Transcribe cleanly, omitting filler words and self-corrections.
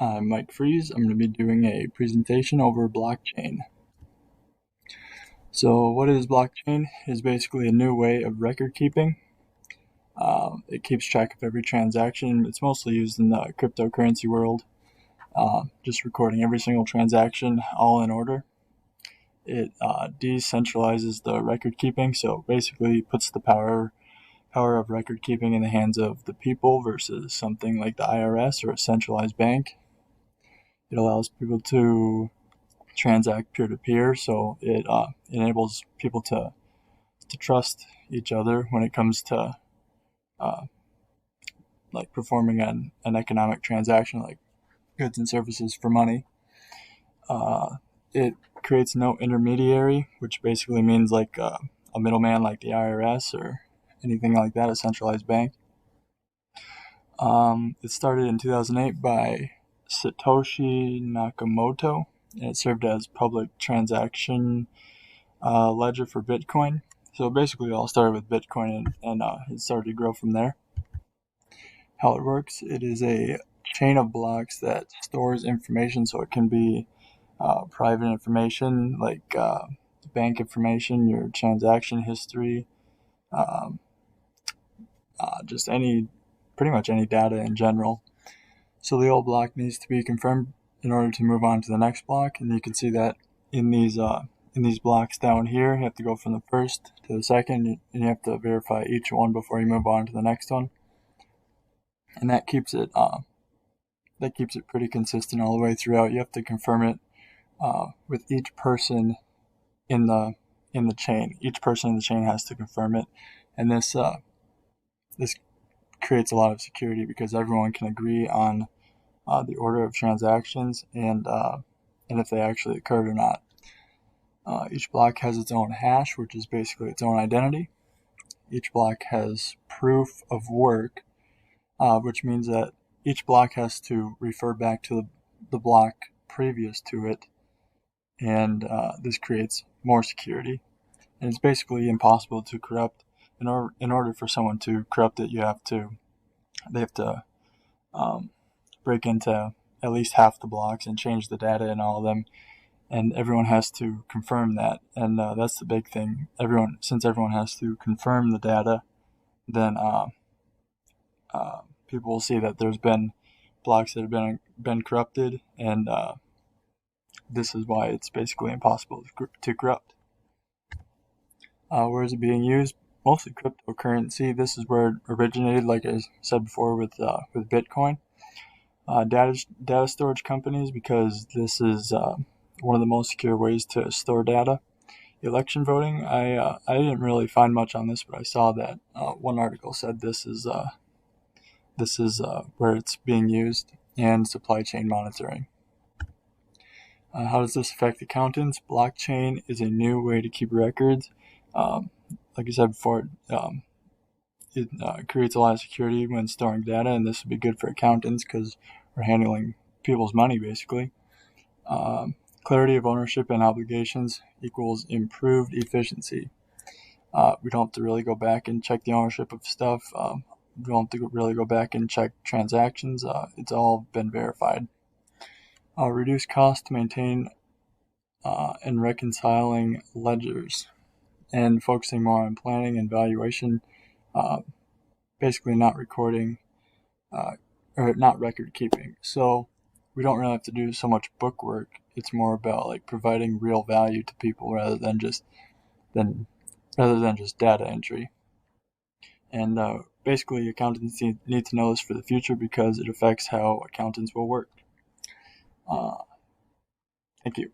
I'm Mike Freeze. I'm going to be doing a presentation over blockchain. So what is blockchain? Is basically a new way of record keeping. It keeps track of every transaction. It's mostly used in the cryptocurrency world, just recording every single transaction all in order. It decentralizes the record keeping, so basically puts the power of record keeping in the hands of the people versus something like the IRS or a centralized bank. It allows people to transact peer-to-peer, so it enables people to trust each other when it comes to uh, like performing an economic transaction, like goods and services for money. It creates no intermediary, which basically means like a middleman like the IRS or anything like that, a centralized bank. It started in 2008 by Satoshi Nakamoto, and it served as public transaction ledger for Bitcoin. So basically, it all started with Bitcoin, and it started to grow from there. How it works: it is a chain of blocks that stores information, so it can be private information like bank information, your transaction history, um, just pretty much any data in general. So the old block needs to be confirmed in order to move on to the next block, and you can see that in these blocks down here. You have to go from the first to the second, and you have to verify each one before you move on to the next one. And that keeps it pretty consistent all the way throughout. You have to confirm it with each person in the chain. Each person in the chain has to confirm it, and this creates a lot of security because everyone can agree on the order of transactions and if they actually occurred or not. Each block has its own hash, which is basically its own identity. Each block has proof of work, which means that each block has to refer back to the block previous to it, and this creates more security. And it's basically impossible to corrupt. In order for someone to corrupt it, they have to break into at least half the blocks and change the data in all of them, and everyone has to confirm that. And that's the big thing. Since everyone has to confirm the data, then people will see that there's been blocks that have been corrupted, and this is why it's basically impossible to corrupt. Where is it being used? Mostly cryptocurrency. This is where it originated, like I said before, with Bitcoin. Data storage companies, because this is one of the most secure ways to store data. Election voting, I didn't really find much on this, but I saw that one article said this is where it's being used, and supply chain monitoring. How does this affect accountants? Blockchain is a new way to keep records. Like I said before, it creates a lot of security when storing data, and this would be good for accountants because we're handling people's money basically. Clarity of ownership and obligations equals improved efficiency. We don't have to really go back and check the ownership of stuff. We don't have to really go back and check transactions. It's all been verified. Reduce cost to maintain and reconciling ledgers, and focusing more on planning and valuation. Basically, not recording or not record keeping. So we don't really have to do so much book work. It's more about like providing real value to people rather than just data entry. And basically, accountants need to know this for the future because it affects how accountants will work. Thank you.